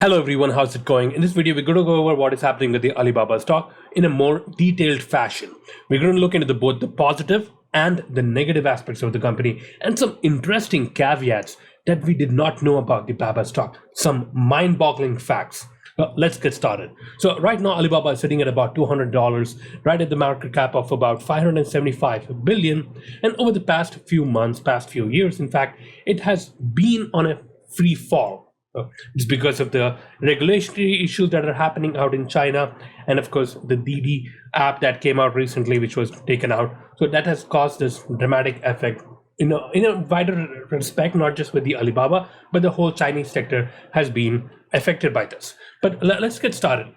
Hello everyone, how's it going? In this video, we're going to go over what is happening with the Alibaba stock in a more detailed fashion. We're going to look into both the positive and the negative aspects of the company and some interesting caveats that we did not know about the Baba stock, some mind-boggling facts. Let's get started. So right now, Alibaba is sitting at about $200, right at the market cap of about 575 billion. And over the past few months, past few years, in fact, it has been on a free fall. It's because of the regulatory issues that are happening out in China, and of course the Didi app that came out recently, which was taken out. So that has caused this dramatic effect in a wider respect, not just with the Alibaba, but the whole Chinese sector has been affected by this. But let's get started.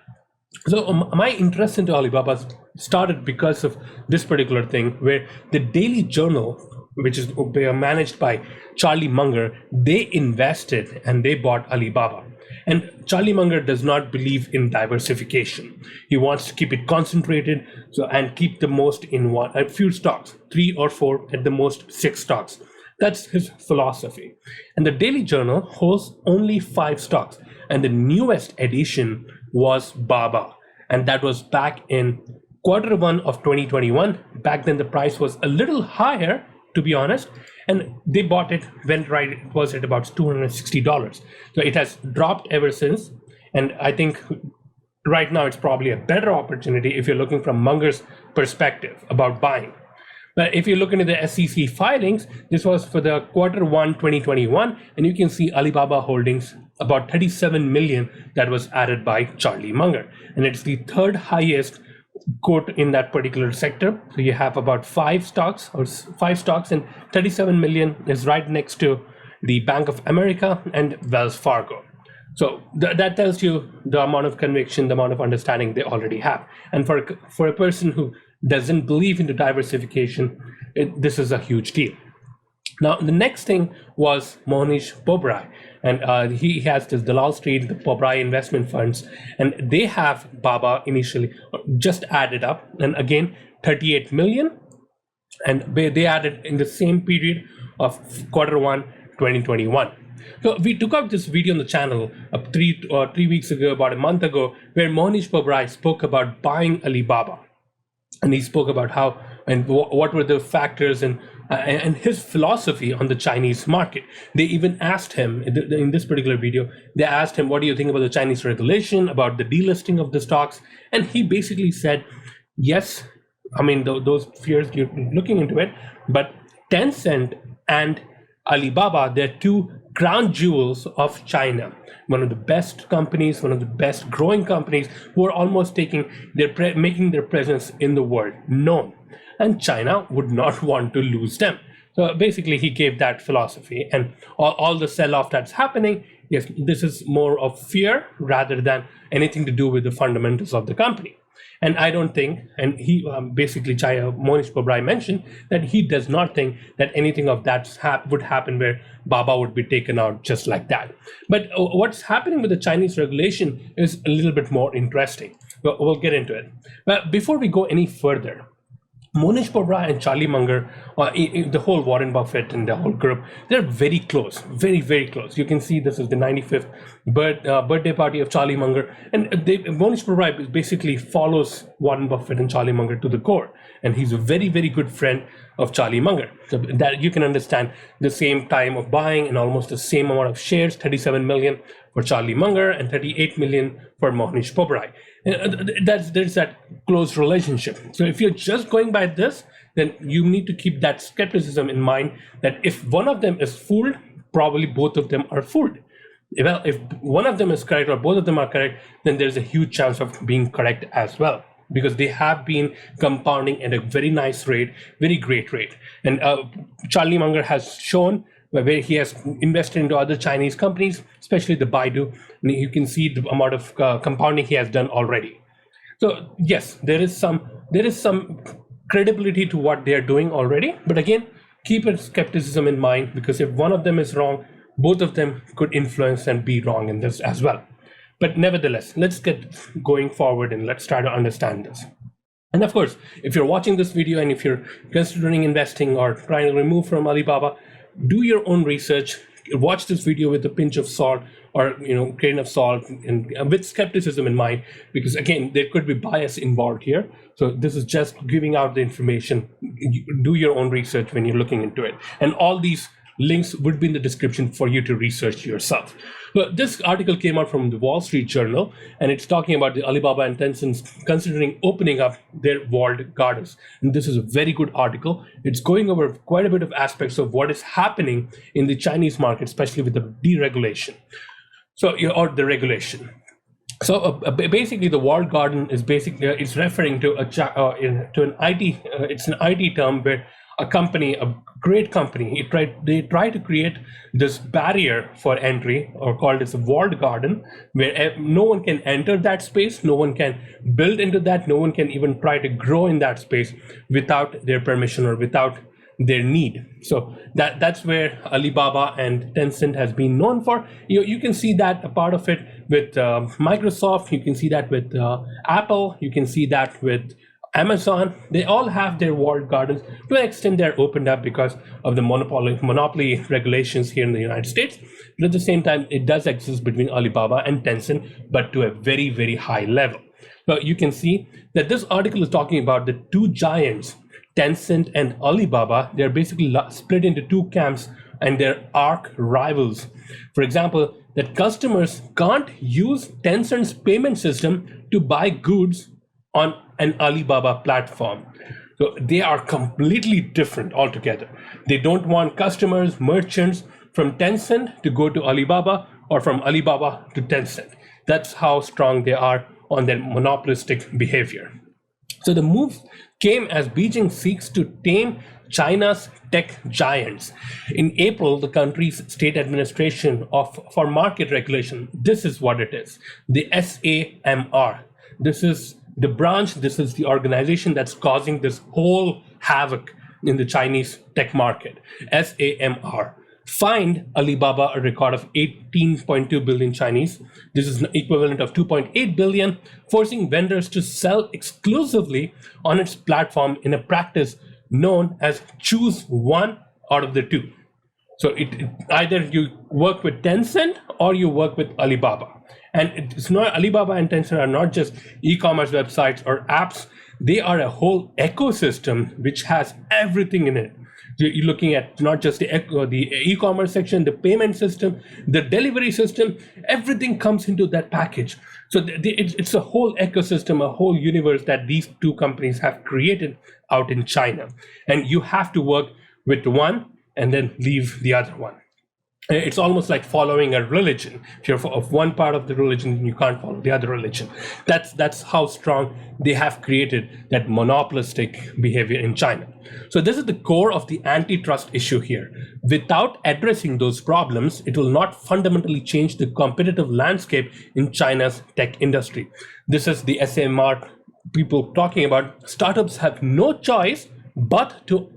So my interest into Alibaba started because of this particular thing, where the Daily Journal, which is managed by Charlie Munger, they invested and they bought Alibaba. And Charlie Munger does not believe in diversification. He wants to keep it concentrated, and keep the most in a few stocks, 3 or 4, at the most 6 stocks. That's his philosophy. And the Daily Journal holds only 5 stocks. And the newest edition was Baba. And that was back in Q1 of 2021. Back then the price was a little higher, to be honest, and they bought it when it was at about $260. So it has dropped ever since, and I think right now it's probably a better opportunity if you're looking from Munger's perspective about buying. But if you look into the SEC filings, this was for the Q1 2021, and you can see Alibaba Holdings about 37 million that was added by Charlie Munger, and it's the third highest quote in that particular sector. So you have about 5 stocks, and 37 million is right next to the Bank of America and Wells Fargo. So that tells you the amount of conviction, the amount of understanding they already have. And for a person who doesn't believe into diversification, this is a huge deal. Now, the next thing was Mohnish Pabrai, and he has this Dalal Street, the Pabrai investment funds, and they have Baba initially just added up, and again 38 million, and they added in the same period of Q1 2021. So we took out this video on the channel 3 weeks ago, about a month ago, where Mohnish Pabrai spoke about buying Alibaba, and he spoke about how and what were the factors and his philosophy on the Chinese market. They even asked him in this particular video, they asked him, what do you think about the Chinese regulation, about the delisting of the stocks? And he basically said, yes, I mean, those fears, you're looking into it, but Tencent and Alibaba, they're 2 crown jewels of China, one of the best companies, one of the best growing companies, who are almost making their presence in the world known. And China would not want to lose them. So basically, he gave that philosophy, and all the sell-off that's happening, yes, this is more of fear rather than anything to do with the fundamentals of the company. And I don't think, and he basically, Mohnish Pabrai mentioned that he does not think that anything of that would happen where Baba would be taken out just like that. But what's happening with the Chinese regulation is a little bit more interesting. We'll get into it. But before we go any further, Mohnish Pabrai and Charlie Munger, the whole Warren Buffett and the whole group, they're very close, very, very close. You can see this is the 95th birthday party of Charlie Munger. And Mohnish Pabrai basically follows Warren Buffett and Charlie Munger to the core. And he's a very, very good friend of Charlie Munger. So that you can understand the same time of buying and almost the same amount of shares, 37 million for Charlie Munger and 38 million for Mohnish Pabrai. There's that close relationship. So if you're just going by this, then you need to keep that skepticism in mind, that if one of them is fooled, probably both of them are fooled. Well, if one of them is correct or both of them are correct, then there's a huge chance of being correct as well, because they have been compounding at a very nice rate, very great rate. And Charlie Munger has shown where he has invested into other Chinese companies, especially the Baidu, and you can see the amount of compounding he has done already. So yes, there is some credibility to what they are doing already, but again, keep a skepticism in mind, because if one of them is wrong, both of them could influence and be wrong in this as well. But nevertheless, let's get going forward and let's try to understand this. And of course, if you're watching this video and if you're considering investing or trying to remove from Alibaba, do your own research, watch this video with a pinch of salt, or grain of salt, and with skepticism in mind, because again there could be bias involved here. So this is just giving out the information. Do your own research when you're looking into it, and all these links would be in the description for you to research yourself. But this article came out from the Wall Street Journal, and it's talking about the Alibaba and Tencent considering opening up their walled gardens. And this is a very good article. It's going over quite a bit of aspects of what is happening in the Chinese market, especially with the deregulation. Or the regulation. So basically, the walled garden is basically it's referring to an IT. It's an IT term where a company, a great company, they try to create this barrier for entry, or called as a walled garden, where no one can enter that space, no one can build into that, no one can even try to grow in that space without their permission or without their need. So that's where Alibaba and Tencent has been known for. You can see that a part of it with Microsoft, you can see that with Apple, you can see that with Amazon. They all have their walled gardens. To an extent, they're opened up because of the monopoly regulations here in the United States. But at the same time, it does exist between Alibaba and Tencent, but to a very, very high level. So you can see that this article is talking about the two giants, Tencent and Alibaba. They're basically split into two camps, and they're arch rivals. For example, that customers can't use Tencent's payment system to buy goods on an Alibaba platform. So they are completely different altogether. They don't want customers, merchants from Tencent to go to Alibaba, or from Alibaba to Tencent. That's how strong they are on their monopolistic behavior. So the move came as Beijing seeks to tame China's tech giants. In April, the country's State Administration for Market Regulation, this is what it is, the SAMR. This is the branch, this is the organization that's causing this whole havoc in the Chinese tech market. SAMR fined Alibaba a record of 18.2 billion Chinese. This is an equivalent of 2.8 billion, forcing vendors to sell exclusively on its platform in a practice known as choose one out of the two. So either you work with Tencent or you work with Alibaba. And it's not, Alibaba and Tencent are not just e-commerce websites or apps. They are a whole ecosystem which has everything in it. You're looking at not just the e-commerce section, the payment system, the delivery system, everything comes into that package. So it's a whole ecosystem, a whole universe that these two companies have created out in China. And you have to work with one and then leave the other one. It's almost like following a religion. If you're of one part of the religion, you can't follow the other religion. That's how strong they have created that monopolistic behavior in China. So this is the core of the antitrust issue here. Without addressing those problems, it will not fundamentally change the competitive landscape in China's tech industry. This is the SMR people talking about. Startups have no choice but to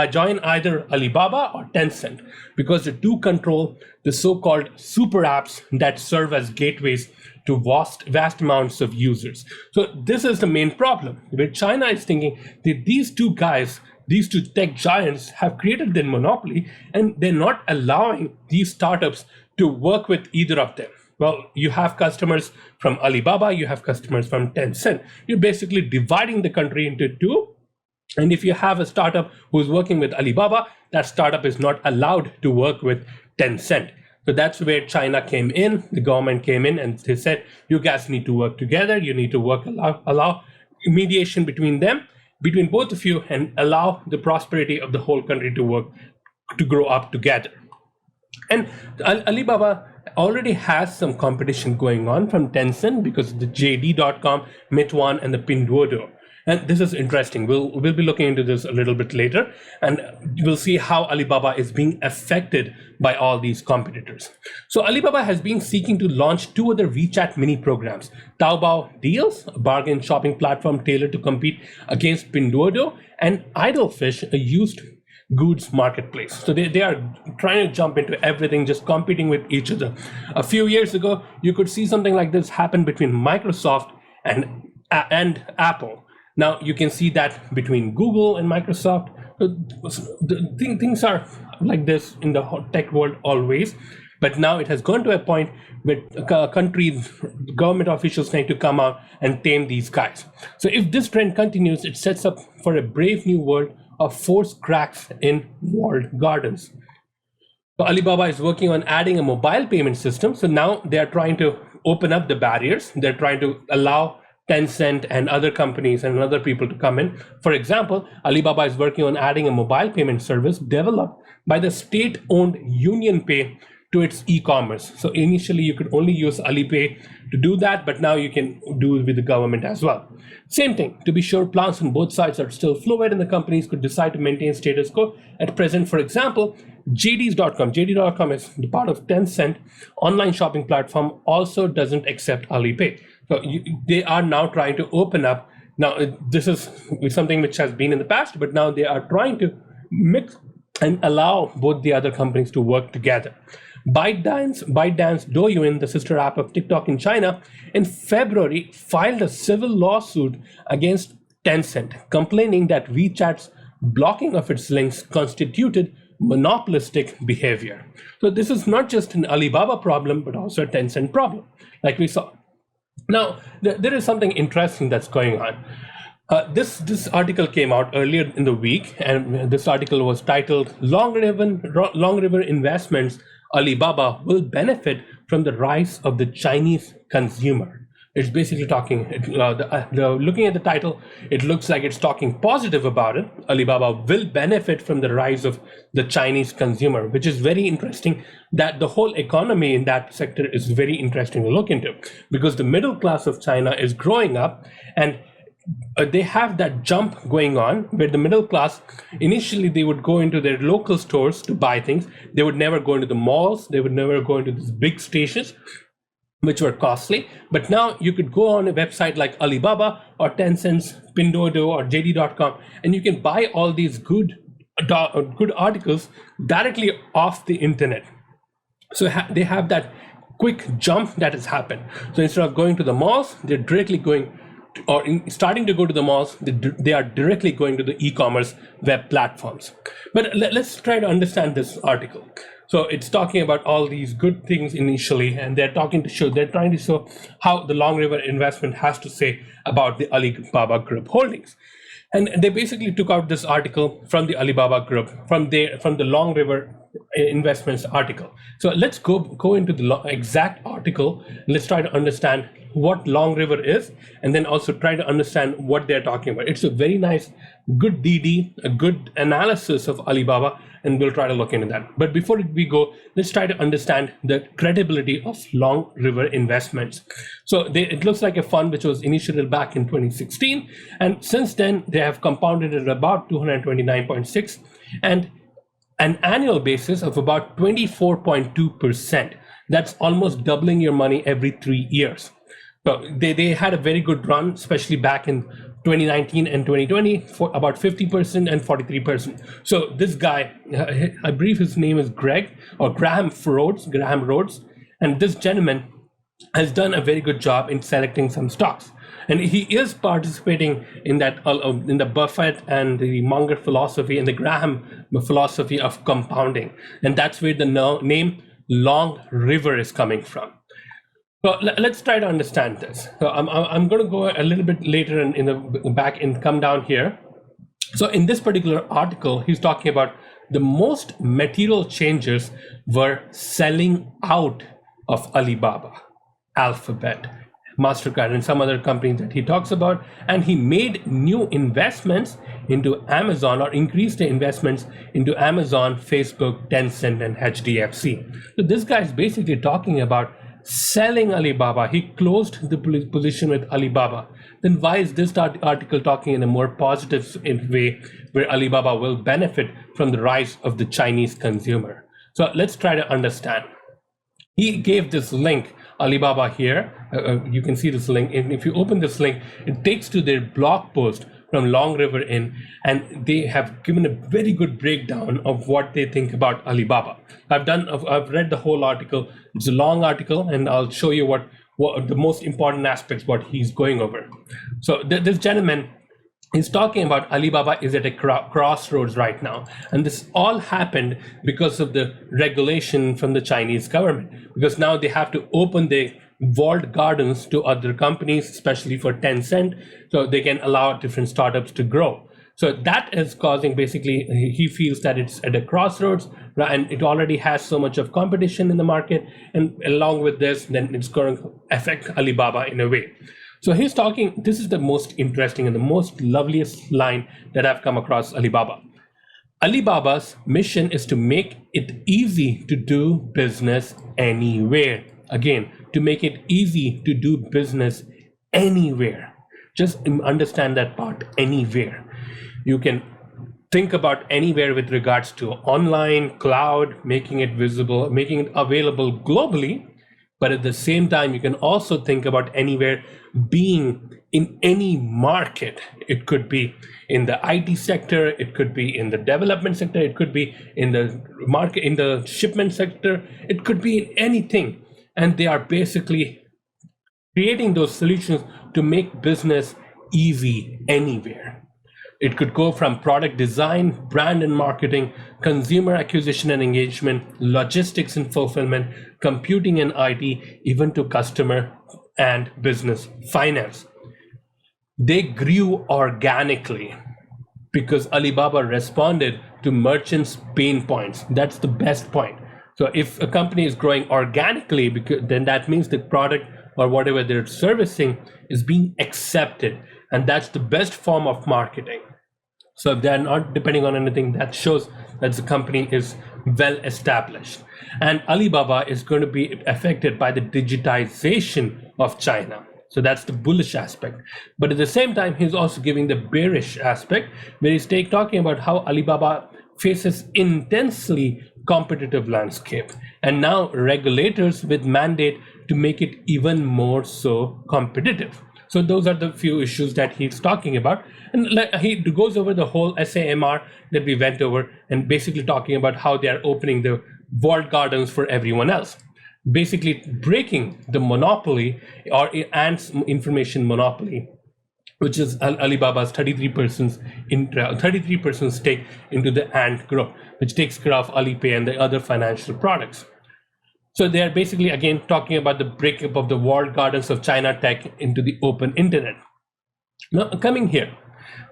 join either Alibaba or Tencent, because the two control the so-called super apps that serve as gateways to vast amounts of users. So this is the main problem, where China is thinking that these two guys, these two tech giants, have created their monopoly, and they're not allowing these startups to work with either of them. Well, you have customers from Alibaba, you have customers from Tencent. You're basically dividing the country into two. And if you have a startup who's working with Alibaba, that startup is not allowed to work with Tencent. So that's where China came in, the government came in, and they said, you guys need to work together. You need to allow mediation between them, between both of you, and allow the prosperity of the whole country to grow up together. And Alibaba already has some competition going on from Tencent because of the JD.com, Meituan, and the Pinduoduo. And this is interesting. We'll be looking into this a little bit later, and we'll see how Alibaba is being affected by all these competitors. So Alibaba has been seeking to launch two other WeChat mini programs: Taobao Deals, a bargain shopping platform tailored to compete against Pinduoduo, and Idlefish, a used goods marketplace. So they are trying to jump into everything, just competing with each other. A few years ago, you could see something like this happen between Microsoft and Apple. Now you can see that between Google and Microsoft. Things are like this in the tech world always. But now it has gone to a point where countries, government officials need to come out and tame these guys. So if this trend continues, it sets up for a brave new world of forced cracks in walled gardens. So Alibaba is working on adding a mobile payment system. So now they are trying to open up the barriers. They're trying to allow Tencent and other companies and other people to come in. For example, Alibaba is working on adding a mobile payment service developed by the state-owned UnionPay to its e-commerce. So initially you could only use Alipay to do that, but now you can do it with the government as well. Same thing, to be sure, plans on both sides are still fluid and the companies could decide to maintain status quo. At present, for example, JD.com is the part of Tencent online shopping platform, also doesn't accept Alipay. So they are now trying to open up. Now, this is something which has been in the past, but now they are trying to mix and allow both the other companies to work together. ByteDance Douyin, the sister app of TikTok in China, in February filed a civil lawsuit against Tencent, complaining that WeChat's blocking of its links constituted monopolistic behavior. So this is not just an Alibaba problem, but also a Tencent problem, like we saw. Now, there is something interesting that's going on. This article came out earlier in the week, and this article was titled Long River Investments Alibaba will benefit from the rise of the Chinese consumer. It's basically talking, looking at the title, it looks like it's talking positive about it. Alibaba will benefit from the rise of the Chinese consumer, which is very interesting, that the whole economy in that sector is very interesting to look into, because the middle class of China is growing up, and they have that jump going on where the middle class, initially they would go into their local stores to buy things. They would never go into the malls. They would never go into these big stations, which were costly. But now you could go on a website like Alibaba or Tencent's Pinduoduo or JD.com, and you can buy all these good articles directly off the internet. So they have that quick jump that has happened. So instead of going to the malls, they're directly going starting to go to the malls, they are directly going to the e-commerce web platforms. But let's try to understand this article. So it's talking about all these good things initially, and they're trying to show how the Long River investment has to say about the Alibaba Group holdings. And they basically took out this article from the Alibaba Group, from the Long River Investments article. So let's go into the exact article. Let's try to understand what Long River is, and then also try to understand what they're talking about. It's a very nice, good DD, a good analysis of Alibaba, and we'll try to look into that. But before we go, let's try to understand the credibility of Long River Investments. So it looks like a fund which was initiated back in 2016, and since then they have compounded at about 229.6 and an annual basis of about 24.2%. That's almost doubling your money every 3 years. So they had a very good run, especially back in 2019 and 2020, for about 50% and 43%. So this guy, I believe his name is Graham Rhodes, and this gentleman has done a very good job in selecting some stocks. And he is participating in that, in the Buffett and the Munger philosophy and the Graham philosophy of compounding. And that's where the name Long River is coming from. So let's try to understand this. So I'm going to go a little bit later in the back and come down here. So in this particular article, he's talking about the most material changes were selling out of Alibaba, Alphabet, MasterCard, and some other companies that he talks about. And he made new investments into Amazon, or increased the investments into Amazon, Facebook, Tencent, and HDFC. So this guy is basically talking about selling Alibaba. He closed the position with Alibaba. Then why is this article talking in a more positive way, where Alibaba will benefit from the rise of the Chinese consumer? So let's try to understand. He gave this link, Alibaba here. You can see this link. And if you open this link, it takes to their blog post from Long River Inn, and they have given a very good breakdown of what they think about Alibaba. I've read the whole article. It's a long article, and I'll show you what the most important aspects, what he's going over. So this gentleman He's talking about Alibaba is at a crossroads right now. And this all happened because of the regulation from the Chinese government, because now they have to open their walled gardens to other companies, especially for Tencent, so they can allow different startups to grow. So that is causing, basically, he feels that it's at a crossroads, and it already has so much of competition in the market. And along with this, then it's going to affect Alibaba in a way. So he's talking, this is the most interesting and the most loveliest line that I've come across Alibaba. Alibaba's mission is to make it easy to do business anywhere. Again, to make it easy to do business anywhere. Just understand that part, anywhere. You can think about anywhere with regards to online, cloud, making it visible, making it available globally. But at the same time, you can also think about anywhere being in any market. It could be in the IT sector, it could be in the development sector, it could be in the market, in the shipment sector, it could be in anything. And they are basically creating those solutions to make business easy anywhere. It could go from product design, brand and marketing, consumer acquisition and engagement, logistics and fulfillment, computing and IT, even to customer and business finance. They grew organically because Alibaba responded to merchants' pain points. That's the best point. So if a company is growing organically, then that means the product or whatever they're servicing is being accepted. And that's the best form of marketing. So if they're not depending on anything, that shows that the company is well established. And Alibaba is going to be affected by the digitization of China. So that's the bullish aspect. But at the same time, he's also giving the bearish aspect, where he's talking about how Alibaba faces intensely competitive landscape. And now regulators with mandate to make it even more so competitive. So those are the few issues that he's talking about. And he goes over the whole SAMR that we went over, and basically talking about how they are opening the walled gardens for everyone else. Basically breaking the monopoly or Ant's information monopoly, which is Alibaba's 33% stake into the Ant group, which takes care of Alipay and the other financial products. So they are basically, again, talking about the breakup of the walled gardens of China tech into the open internet. Now, coming here,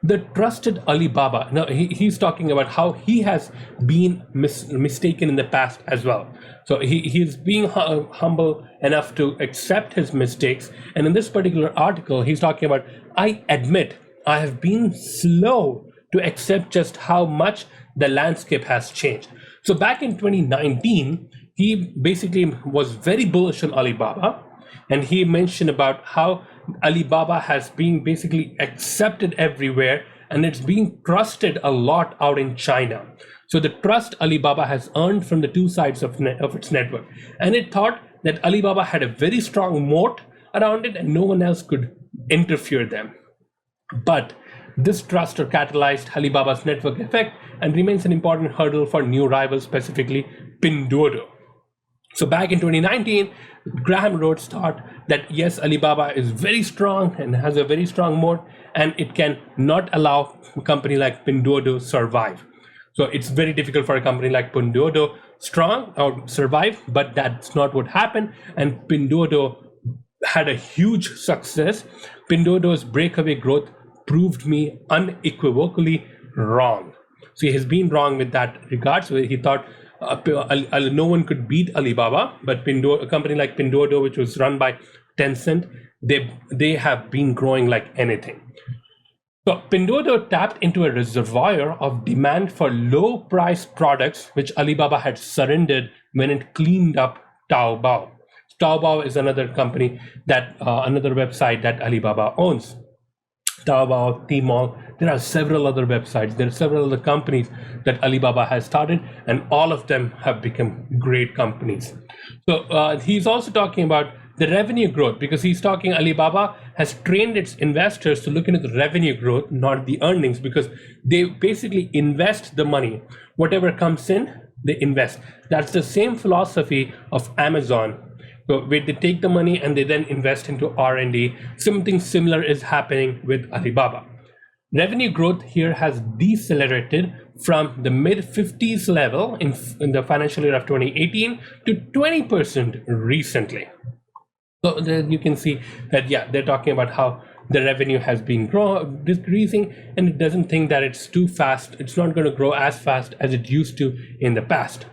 the trusted Alibaba. Now, he's talking about how he has been mistaken in the past as well. So he's being humble enough to accept his mistakes. And in this particular article, he's talking about, I admit I have been slow to accept just how much the landscape has changed. So back in 2019, he basically was very bullish on Alibaba, and he mentioned about how Alibaba has been basically accepted everywhere, and it's being trusted a lot out in China. So the trust Alibaba has earned from the two sides of its network, and it thought that Alibaba had a very strong moat around it and no one else could interfere them. But this trust catalyzed Alibaba's network effect and remains an important hurdle for new rivals, specifically Pinduoduo. So back in 2019, Graham Rhodes thought that yes, Alibaba is very strong and has a very strong moat, and it can not allow a company like Pinduoduo survive. So it's very difficult for a company like Pinduoduo strong or survive, but that's not what happened. And Pinduoduo had a huge success. Pinduoduo's breakaway growth proved me unequivocally wrong. So he has been wrong with that regard. So he thought no one could beat Alibaba, but a company like Pinduoduo, which was run by Tencent, they have been growing like anything. So Pinduoduo tapped into a reservoir of demand for low-priced products, which Alibaba had surrendered when it cleaned up Taobao. Taobao is another company another website that Alibaba owns. Taobao, Tmall, there are several other websites, there are several other companies that Alibaba has started, and all of them have become great companies. So he's also talking about the revenue growth, because he's talking Alibaba has trained its investors to look into the revenue growth, not the earnings, because they basically invest the money. Whatever comes in, they invest. That's the same philosophy of Amazon. So where they take the money and they then invest into R&D. Something similar is happening with Alibaba. revenue growth here has decelerated from the mid 50s level in the financial year of 2018 to 20% recently. So then you can see that, yeah, they're talking about how the revenue has been decreasing, and it doesn't think that it's too fast. It's not going to grow as fast as it used to in the past.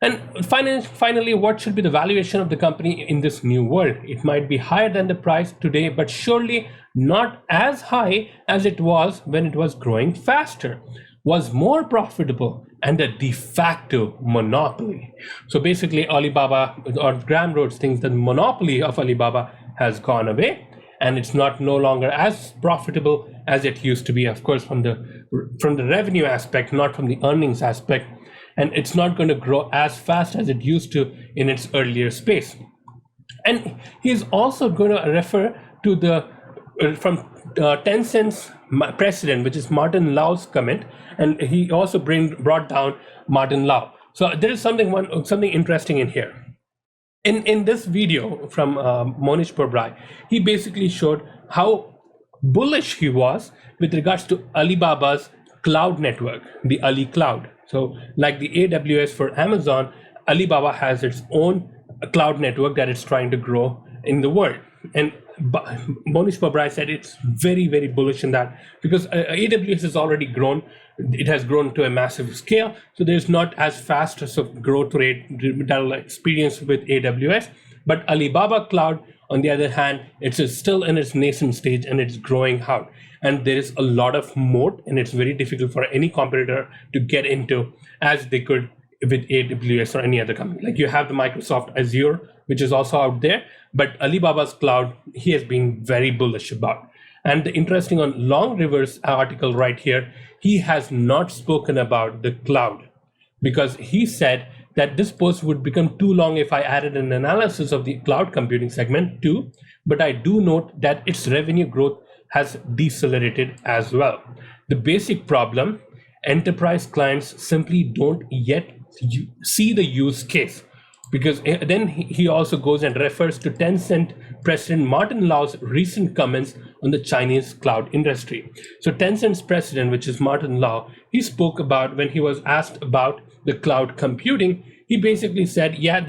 And finally, what should be the valuation of the company in this new world? It might be higher than the price today, but surely not as high as it was when it was growing faster, was more profitable, and a de facto monopoly. So basically, Alibaba, or Graham Rhodes, thinks that the monopoly of Alibaba has gone away, and it's no longer as profitable as it used to be, of course, from the revenue aspect, not from the earnings aspect. And it's not going to grow as fast as it used to in its earlier space. And he's also going to refer to the from Tencent's president, which is Martin Lau's comment, and he also brought down Martin Lau. So there is something interesting in here. In this video from Mohnish Pabrai, he basically showed how bullish he was with regards to Alibaba's cloud network, the Ali Cloud. So like the AWS for Amazon, Alibaba has its own cloud network that it's trying to grow in the world. And Mohnish Pabrai said it's very, very bullish in that, because AWS has already grown. It has grown to a massive scale. So there's not as fast as a growth rate that will experience with AWS. But Alibaba Cloud, on the other hand, it's still in its nascent stage and it's growing out. And there is a lot of moat, and it's very difficult for any competitor to get into as they could with AWS or any other company. Like you have the Microsoft Azure, which is also out there, but Alibaba's cloud, he has been very bullish about. And the interesting on Long River's article right here, he has not spoken about the cloud, because he said that this post would become too long if I added an analysis of the cloud computing segment too, but I do note that its revenue growth has decelerated as well. The basic problem, enterprise clients simply don't yet see the use case, because then he also goes and refers to Tencent President Martin Lau's recent comments on the Chinese cloud industry. So Tencent's president, which is Martin Lau, he spoke about, when he was asked about the cloud computing, he basically said, yeah,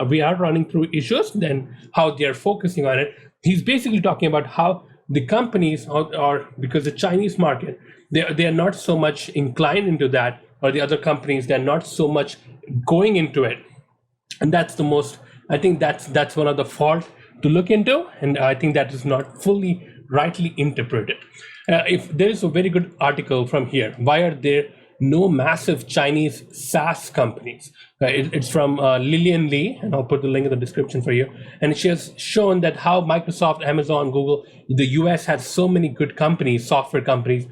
we are running through issues, then how they're focusing on it. He's basically talking about how the companies are because the Chinese market, they are not so much inclined into that, or the other companies, they're not so much going into it. And that's the most, I think that's one of the fault to look into, and I think that is not fully rightly interpreted. If there is a very good article from here, why are there no massive Chinese SaaS companies? It's from Lillian Lee, and I'll put the link in the description for you. And she has shown that how Microsoft, Amazon, Google, the US has so many good companies, software companies,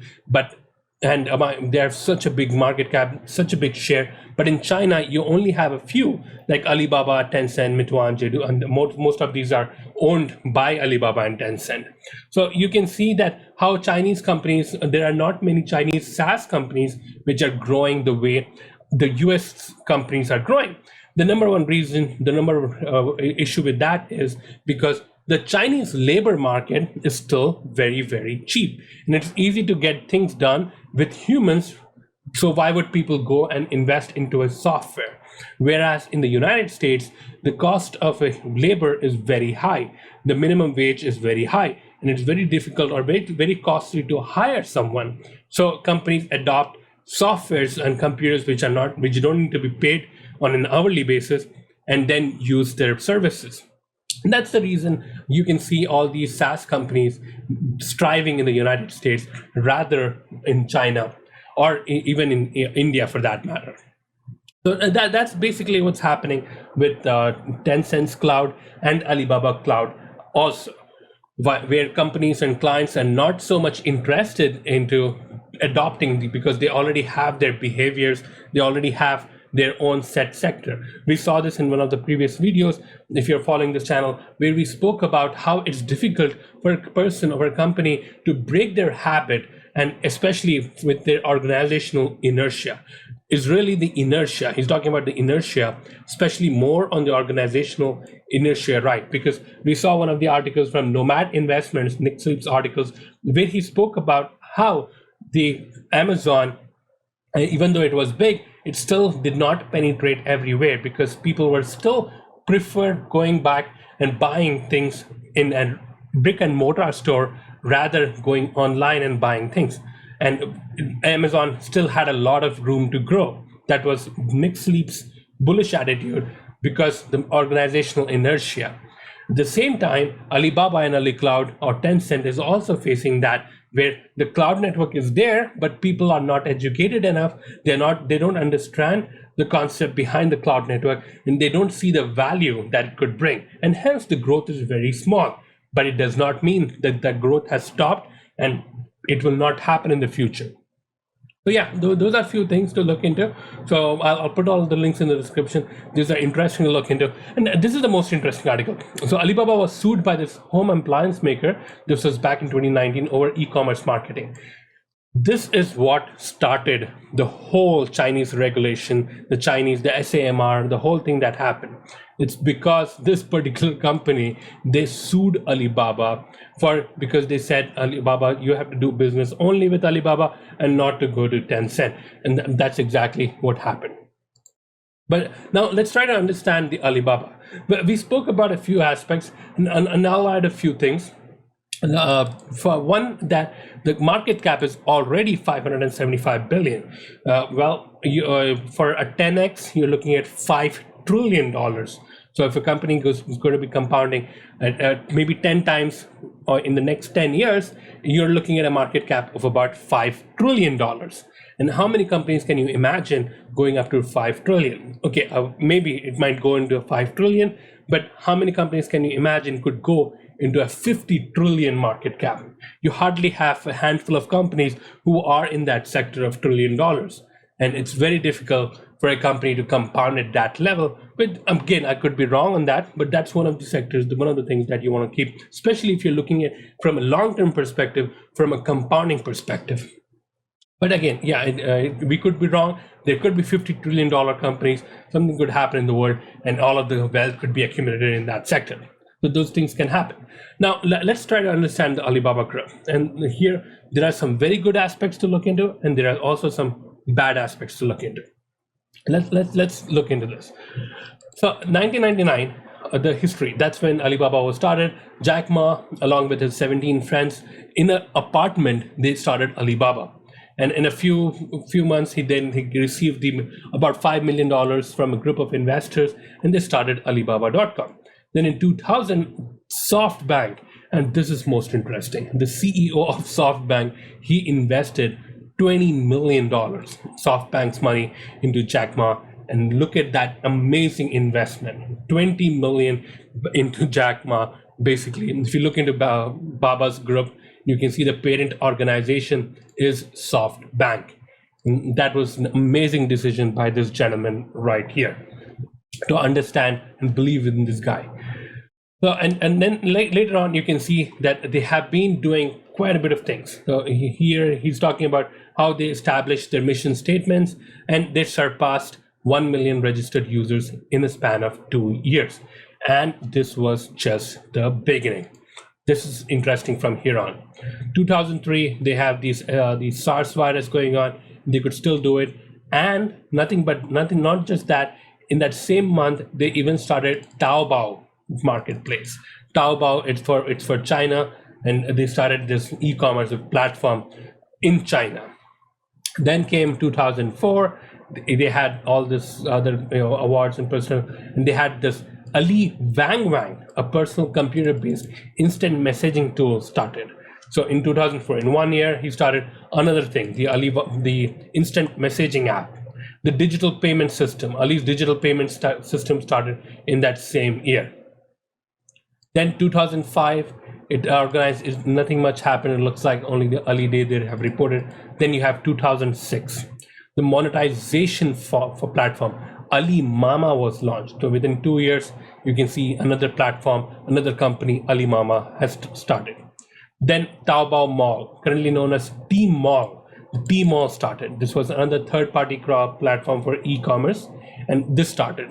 and they have such a big market cap, such a big share. But in China, you only have a few, like Alibaba, Tencent, Meituan, Jidu, and most of these are owned by Alibaba and Tencent. So you can see that how Chinese companies, there are not many Chinese SaaS companies which are growing the way the US companies are growing. The number one reason, the number issue with that is because the Chinese labor market is still very, very cheap, and it's easy to get things done with humans. So why would people go and invest into a software? Whereas in the United States, the cost of a labor is very high. The minimum wage is very high, and it's very difficult or very, very costly to hire someone. So companies adopt softwares and computers which don't need to be paid on an hourly basis, and then use their services. And that's the reason you can see all these SaaS companies striving in the United States rather in China, or even in India for that matter. So that's basically what's happening with Tencent's cloud and Alibaba cloud also, where companies and clients are not so much interested into adopting because they already have their behaviors, they already have their own set sector. We saw this in one of the previous videos, if you're following this channel, where we spoke about how it's difficult for a person or a company to break their habit, and especially with their organizational inertia. Is really the inertia. He's talking about the inertia, especially more on the organizational inertia, right? Because we saw one of the articles from Nomad Investments, Nick Sleep's articles, where he spoke about how the Amazon, even though it was big, it still did not penetrate everywhere because people were still preferred going back and buying things in a brick and mortar store rather going online and buying things. And Amazon still had a lot of room to grow. That was Nick Sleep's bullish attitude because the organizational inertia. At the same time, Alibaba and AliCloud or Tencent is also facing that, where the cloud network is there, but people are not educated enough. They don't understand the concept behind the cloud network, and they don't see the value that it could bring. And hence the growth is very small, but it does not mean that the growth has stopped and it will not happen in the future. So yeah, those are a few things to look into. So I'll put all the links in the description. These are interesting to look into. And this is the most interesting article. So Alibaba was sued by this home appliance maker. This was back in 2019 over e-commerce marketing. This is what started the whole Chinese regulation, the SAMR, the whole thing that happened. It's because this particular company, they sued Alibaba because they said, Alibaba, you have to do business only with Alibaba and not to go to Tencent. And that's exactly what happened. But now let's try to understand the Alibaba. We spoke about a few aspects, and I'll add a few things. For one, that the market cap is already 575 billion. For a 10x, you're looking at $5 trillion. So if a company is going to be compounding at maybe 10 times or in the next 10 years, you're looking at a market cap of about $5 trillion. And how many companies can you imagine going up to 5 trillion? Okay, maybe it might go into 5 trillion, but how many companies can you imagine could go into a 50 trillion market cap? You hardly have a handful of companies who are in that sector of $1 trillion. And it's very difficult for a company to compound at that level. But again, I could be wrong on that, but that's one of the sectors, one of the things that you want to keep, especially if you're looking at from a long-term perspective, from a compounding perspective. But again, yeah, we could be wrong. There could be $50 trillion companies. Something could happen in the world, and all of the wealth could be accumulated in that sector. So those things can happen. Now, let's try to understand the Alibaba Group. And here, there are some very good aspects to look into, and there are also some bad aspects to look into. Let's look into this. So 1999, the history, that's when Alibaba was started. Jack Ma, along with his 17 friends, in an apartment, they started Alibaba. And in a few months, he received about $5 million from a group of investors, and they started Alibaba.com. Then in 2000, SoftBank, and this is most interesting, the CEO of SoftBank, he invested $20 million, SoftBank's money, into Jack Ma. And look at that amazing investment, 20 million into Jack Ma. Basically, if you look into Baba's group, you can see the parent organization is SoftBank. And that was an amazing decision by this gentleman right here to understand and believe in this guy. So, and then later on, you can see that they have been doing quite a bit of things. So here he's talking about how they established their mission statements, and they surpassed 1 million registered users in a span of 2 years. And this was just the beginning. This is interesting from here on. 2003, they have the SARS virus going on. They could still do it, and not just that. In that same month, they even started Taobao marketplace. Taobao, it's for China, and they started this e-commerce platform in China. Then came 2004. They had all this other awards and personal, and they had this Ali Wang Wang, a personal computer-based instant messaging tool, started. So in 2004, in 1 year, he started another thing, the instant messaging app. The digital payment system, Ali's digital payment system started in that same year. Then 2005, it organized, nothing much happened. It looks like only the Ali Day they have reported. Then you have 2006, the monetization for platform, Ali Mama was launched. So within 2 years, you can see another platform, another company, Ali Mama, has started. Then Taobao Mall, currently known as Tmall. Tmall started. This was another third-party platform for e-commerce, and this started.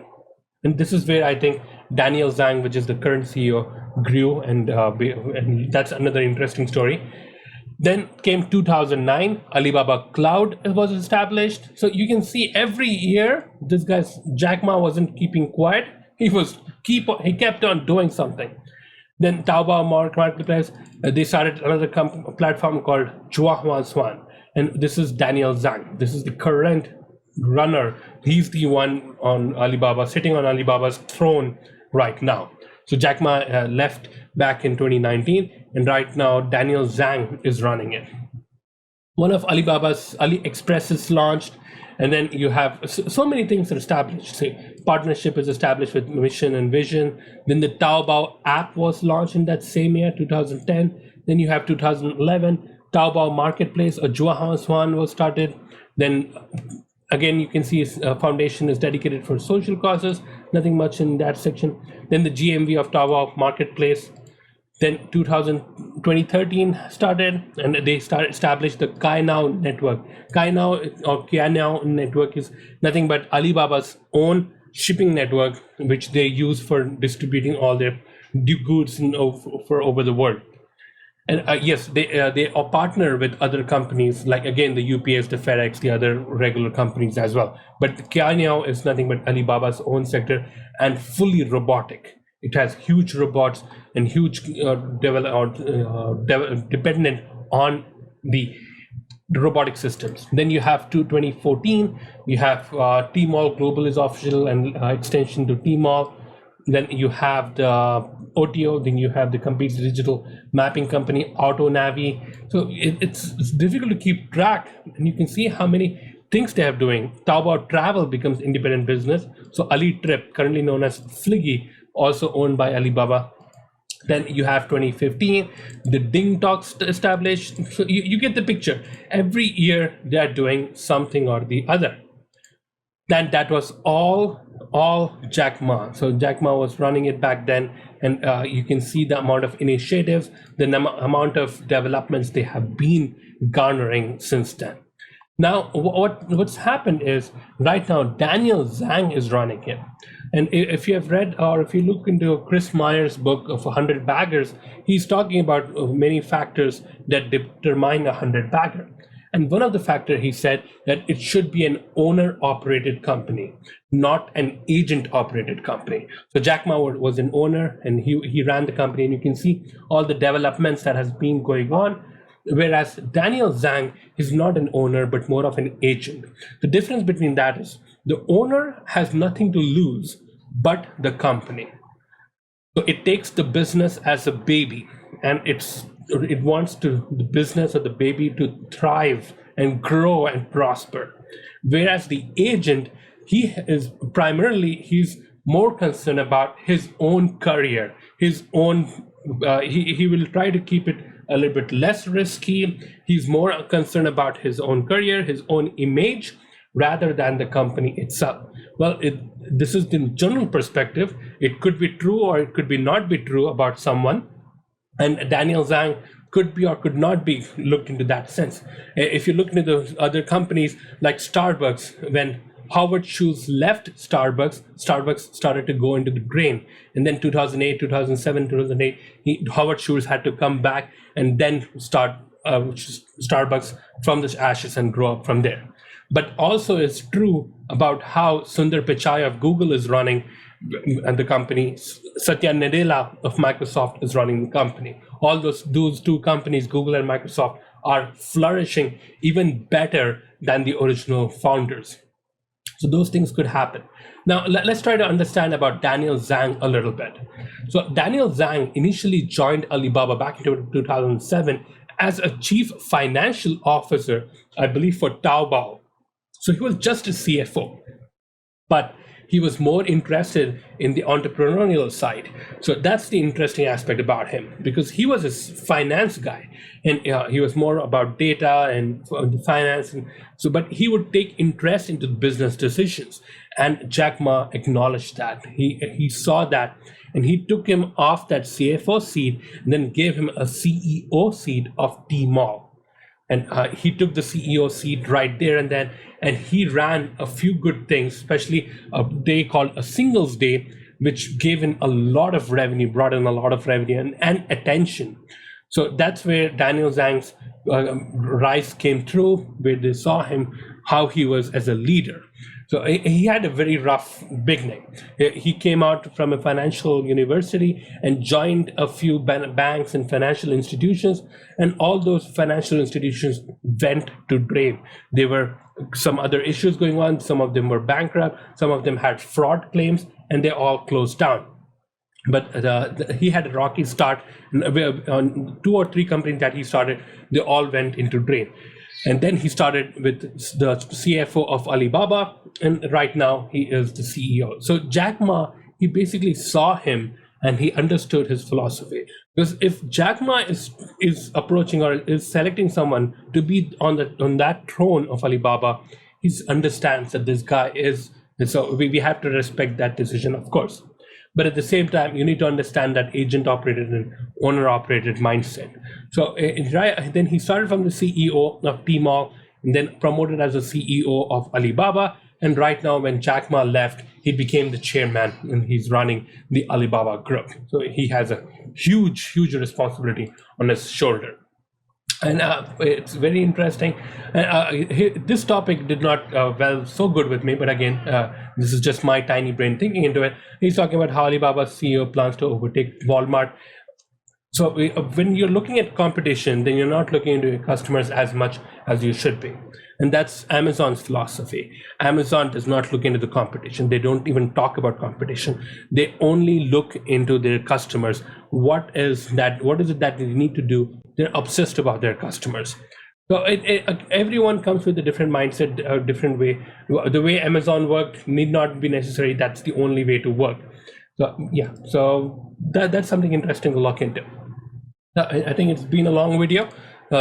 And this is where I think Daniel Zhang, which is the current CEO, grew, and that's another interesting story. Then came 2009, Alibaba Cloud was established. So you can see every year, this guy's Jack Ma wasn't keeping quiet. He kept on doing something. Then Taobao Marketplace, they started another platform called Swan, and this is Daniel Zhang. This is the current runner. He's the one on Alibaba, sitting on Alibaba's throne right now. So Jack Ma left back in 2019, and right now Daniel Zhang is running it. One of Alibaba's AliExpress is launched, and then you have so many things are established. Say partnership is established with Mission and Vision. Then the Taobao app was launched in that same year, 2010. Then you have 2011, Taobao Marketplace, a Swan was started. Then again, you can see his foundation is dedicated for social causes, nothing much in that section. Then the GMV of Taobao Marketplace. Then 2013 started, and they established the Kainao network. Kainao network is nothing but Alibaba's own shipping network, which they use for distributing all their goods for over the world. And yes, they partner with other companies, like again the UPS, the FedEx, the other regular companies as well. But Kainao is nothing but Alibaba's own sector and fully robotic. It has huge robots and huge dependent on the robotic systems. Then you have 2014, you have Tmall Global is official and extension to Tmall. Then you have the OTO, then you have the complete digital mapping company, AutoNavi. So it's difficult to keep track, and you can see how many things they are doing. Taobao Travel becomes independent business. So Ali Trip, currently known as Fliggy, also owned by Alibaba. Then you have 2015, the Ding Talks established. So you get the picture. Every year they are doing something or the other. Then that was all Jack Ma. So Jack Ma was running it back then, and you can see the amount of initiatives, the amount of developments they have been garnering since then. Now, what's happened is right now Daniel Zhang is running it. And if you have read or if you look into Chris Meyer's book of 100 baggers, he's talking about many factors that determine a 100 bagger. And one of the factors he said that it should be an owner-operated company, not an agent-operated company. So Jack Ma was an owner, and he ran the company, and you can see all the developments that has been going on. Whereas Daniel Zhang is not an owner, but more of an agent. The difference between that is the owner has nothing to lose but the company. So it takes the business as a baby, and it wants the business or the baby to thrive and grow and prosper. Whereas the agent, he's more concerned about his own career, his own, he will try to keep it a little bit less risky. He's more concerned about his own career, his own image, rather than the company itself. Well, this is the general perspective. It could be true or it could be not be true about someone. And Daniel Zhang could be or could not be looked into that sense. If you look into the other companies like Starbucks, when Howard Schultz left Starbucks started to go into the drain. And then 2008, 2007, 2008, Howard Schultz had to come back and then start Starbucks from the ashes and grow up from there. But also it's true about how Sundar Pichai of Google is running and the company. Satya Nadella of Microsoft is running the company. All those two companies, Google and Microsoft, are flourishing even better than the original founders. So those things could happen. Now, let's try to understand about Daniel Zhang a little bit. So Daniel Zhang initially joined Alibaba back in 2007 as a chief financial officer, I believe, for Taobao. So he was just a CFO, but he was more interested in the entrepreneurial side. So that's the interesting aspect about him, because he was a finance guy, and he was more about data and finance. And so, but he would take interest into business decisions, and Jack Ma acknowledged that. He saw that, and he took him off that CFO seat and then gave him a CEO seat of Tmall. And he took the CEO seat right there and then, and he ran a few good things, especially a day called a Singles Day, which gave him a lot of revenue, brought in a lot of revenue and attention. So that's where Daniel Zhang's rise came through, where they saw him how he was as a leader. So he had a very rough beginning. He came out from a financial university and joined a few banks and financial institutions, and all those financial institutions went to drain. There were some other issues going on. Some of them were bankrupt. Some of them had fraud claims, and they all closed down. But he had a rocky start. On 2 or 3 companies that he started, they all went into drain. And then he started with the CFO of Alibaba, and right now he is the CEO. So Jack Ma, he basically saw him and he understood his philosophy. Because if Jack Ma is approaching or is selecting someone to be on that throne of Alibaba, he understands that this guy is, and so we have to respect that decision, of course. But at the same time, you need to understand that agent-operated and owner-operated mindset. So then he started from the CEO of Tmall, and then promoted as the CEO of Alibaba. And right now, when Jack Ma left, he became the chairman, and he's running the Alibaba group. So he has a huge responsibility on his shoulder. And it's very interesting. This topic did not well so good with me, but again, this is just my tiny brain thinking into it. He's talking about how Alibaba's CEO plans to overtake Walmart. So when you're looking at competition, then you're not looking into your customers as much as you should be. And that's Amazon's philosophy. Amazon does not look into the competition. They don't even talk about competition. They only look into their customers. What is it that they need to do? They're obsessed about their customers. So everyone comes with a different mindset, a different way. The way Amazon worked need not be necessary. That's the only way to work. So yeah, so that's something interesting to look into. I think it's been a long video.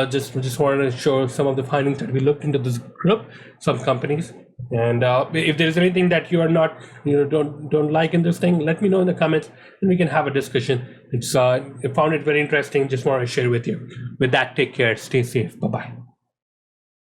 Just wanted to show some of the findings that we looked into this group, some companies. And if there's anything that you are not, don't like in this thing, let me know in the comments, and we can have a discussion. I found it very interesting. Just want to share with you. With that, take care. Stay safe. Bye-bye.